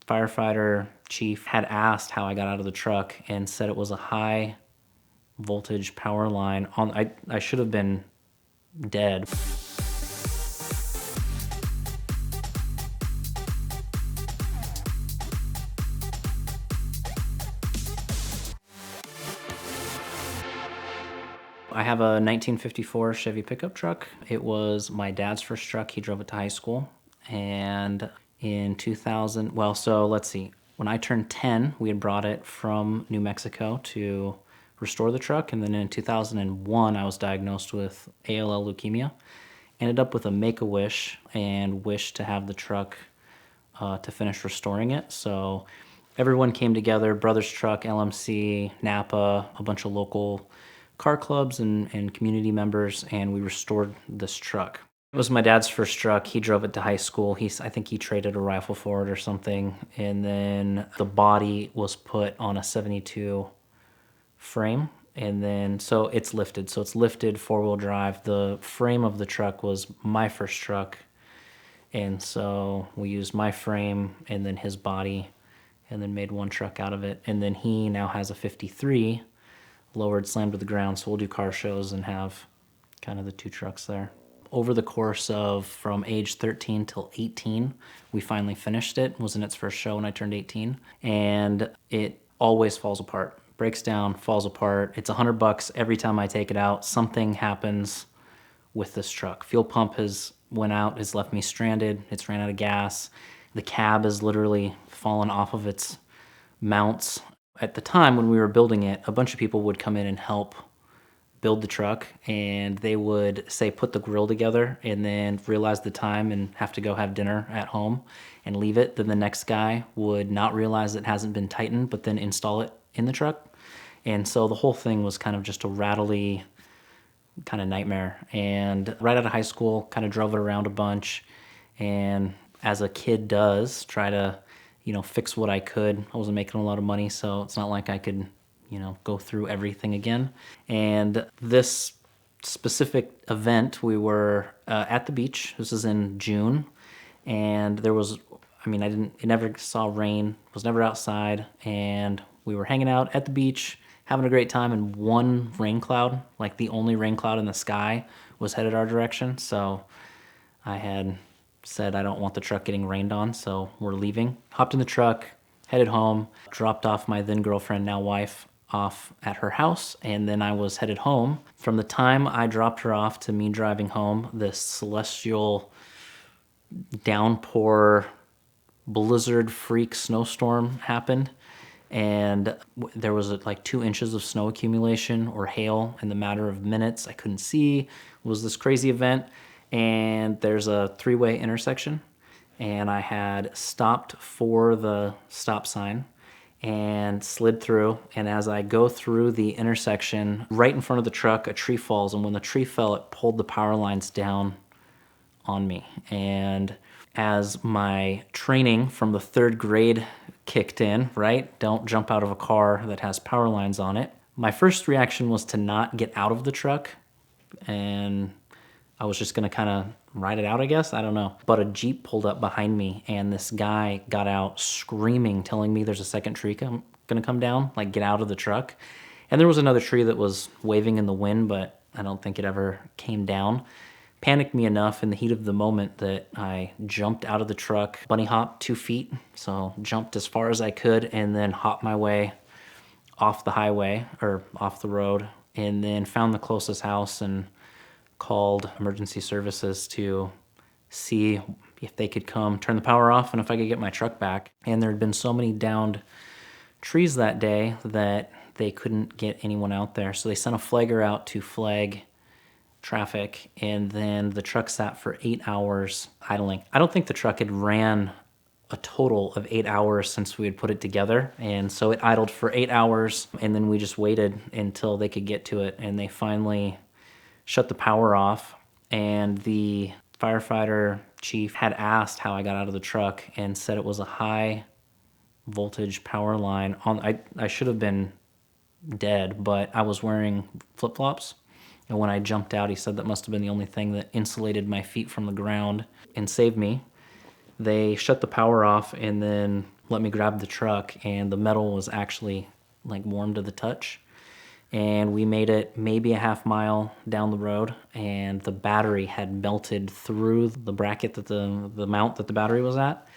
firefighter chief had asked how I got out of the truck and said it was a high voltage power line on. I should have been dead. I have a 1954 Chevy pickup truck. It was my dad's first truck. He drove it to high school. And in 2000, well, so let's see. When I turned 10, we had brought it from New Mexico to restore the truck. And then in 2001, I was diagnosed with ALL leukemia. Ended up with a Make-A-Wish and wished to have the truck to finish restoring it. So everyone came together, Brothers Truck, LMC, Napa, a bunch of local car clubs and community members, and we restored this truck. It was my dad's first truck. He drove it to high school. I think he traded a rifle for it or something. And then the body was put on a 72 frame. And then, so it's lifted. So it's lifted, four-wheel drive. The frame of the truck was my first truck. And so we used my frame and then his body and then made one truck out of it. And then he now has a 53 lowered, slammed to the ground. So we'll do car shows and have kind of the two trucks there. Over the course of from age 13 till 18, we finally finished it. It was in its first show when I turned 18. And it always falls apart, breaks down, falls apart. It's $100 every time I take it out. Something happens with this truck. Fuel pump has went out, has left me stranded. It's ran out of gas. The cab has literally fallen off of its mounts. At the time when we were building it, a bunch of people would come in and help build the truck, and they would say put the grill together and then realize the time and have to go have dinner at home and leave it. Then the next guy would not realize it hasn't been tightened, but then install it in the truck. And so the whole thing was kind of just a rattly kind of nightmare. And right out of high school, kind of drove it around a bunch, and as a kid does, try to fix what I could. I wasn't making a lot of money, so it's not like I could, go through everything again. And this specific event, we were at the beach. This is in June, and there was, it never saw rain, was never outside, and we were hanging out at the beach, having a great time, and one rain cloud, like the only rain cloud in the sky, was headed our direction. So I had said I don't want the truck getting rained on, so we're leaving. Hopped in the truck, headed home, dropped off my then girlfriend, now wife, off at her house, and then I was headed home. From the time I dropped her off to me driving home, this celestial downpour, blizzard freak snowstorm happened, and there was like 2 inches of snow accumulation or hail in the matter of minutes. I couldn't see. It was this crazy event. And there's a 3-way intersection, and I had stopped for the stop sign and slid through. And as I go through the intersection, right in front of the truck, a tree falls, and when the tree fell, it pulled the power lines down on me. And as my training from the 3rd grade kicked in, right? Don't jump out of a car that has power lines on it. My first reaction was to not get out of the truck, and I was just gonna kind of ride it out, I guess. I don't know. But a Jeep pulled up behind me, and this guy got out screaming, telling me there's a second tree gonna come down, like get out of the truck. And there was another tree that was waving in the wind, but I don't think it ever came down. Panicked me enough in the heat of the moment that I jumped out of the truck, bunny hopped 2 feet, so jumped as far as I could, and then hopped my way off the highway, or off the road, and then found the closest house and called emergency services to see if they could come turn the power off and if I could get my truck back. And there had been so many downed trees that day that they couldn't get anyone out there. So they sent a flagger out to flag traffic, and then the truck sat for 8 hours idling. I don't think the truck had ran a total of 8 hours since we had put it together. And so it idled for 8 hours, and then we just waited until they could get to it. And they finally shut the power off, and the firefighter chief had asked how I got out of the truck and said it was a high voltage power line on. I should have been dead, but I was wearing flip-flops, and when I jumped out, he said that must have been the only thing that insulated my feet from the ground and saved me. They shut the power off and then let me grab the truck, and the metal was actually like warm to the touch. And we made it maybe a half mile down the road, and the battery had melted through the bracket that the mount that the battery was at,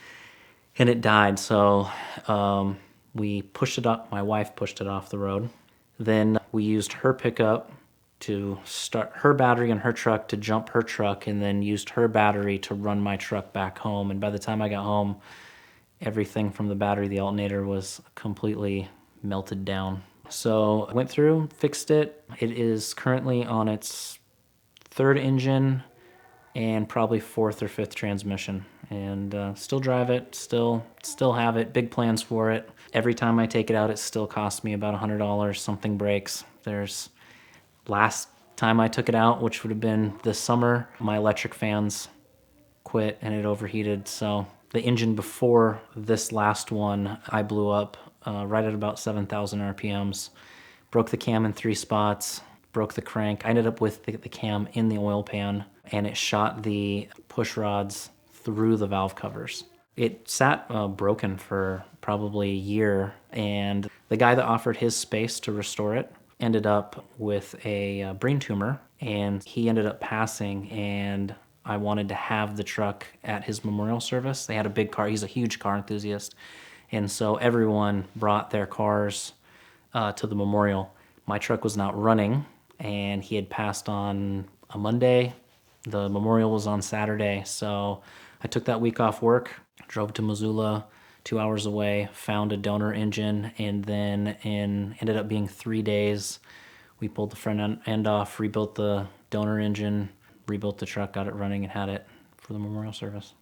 and it died. So we pushed it up. My wife pushed it off the road. Then we used her pickup to start her battery in her truck to jump her truck, and then used her battery to run my truck back home. And by the time I got home, everything from the battery, the alternator, was completely melted down. So I went through, fixed it. It is currently on its third engine and probably fourth or fifth transmission, and still drive it, still have it, big plans for it. Every time I take it out, it still costs me about $100. Something breaks. Last time I took it out, which would have been this summer, my electric fans quit and it overheated. So the engine before this last one, I blew up right at about 7,000 RPMs. Broke the cam in 3 spots, broke the crank. I ended up with the cam in the oil pan, and it shot the push rods through the valve covers. It sat broken for probably a year, and the guy that offered his space to restore it ended up with a brain tumor, and he ended up passing, and I wanted to have the truck at his memorial service. They had a big car. He's a huge car enthusiast. And so everyone brought their cars to the memorial. My truck was not running, and he had passed on a Monday. The memorial was on Saturday. So I took that week off work, drove to Missoula, 2 hours away, found a donor engine, and then ended up being 3 days. We pulled the front end off, rebuilt the donor engine, rebuilt the truck, got it running, and had it for the memorial service.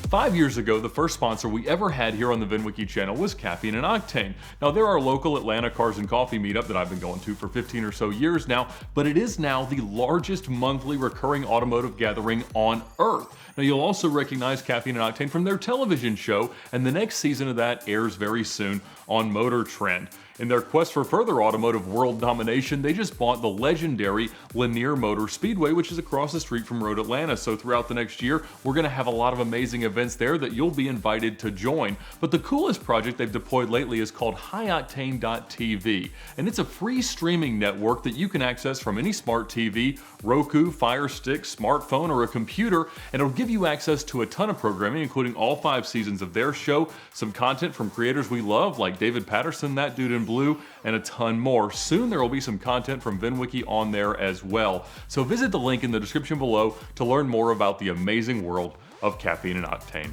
5 years ago, the first sponsor we ever had here on the VINwiki channel was Caffeine and Octane. Now, they're our local Atlanta Cars and Coffee meetup that I've been going to for 15 or so years now, but it is now the largest monthly recurring automotive gathering on Earth. Now, you'll also recognize Caffeine and Octane from their television show, and the next season of that airs very soon on Motor Trend. In their quest for further automotive world domination, they just bought the legendary Lanier Motor Speedway, which is across the street from Road Atlanta. So throughout the next year, we're going to have a lot of amazing events there that you'll be invited to join. But the coolest project they've deployed lately is called HighOctane.tv, and it's a free streaming network that you can access from any smart TV, Roku, Fire Stick, smartphone, or a computer, and it'll give you access to a ton of programming, including all 5 seasons of their show, some content from creators we love like David Patterson, That Dude in Blue, and a ton more. Soon there will be some content from VINwiki on there as well. So visit the link in the description below to learn more about the amazing world of Caffeine and Octane.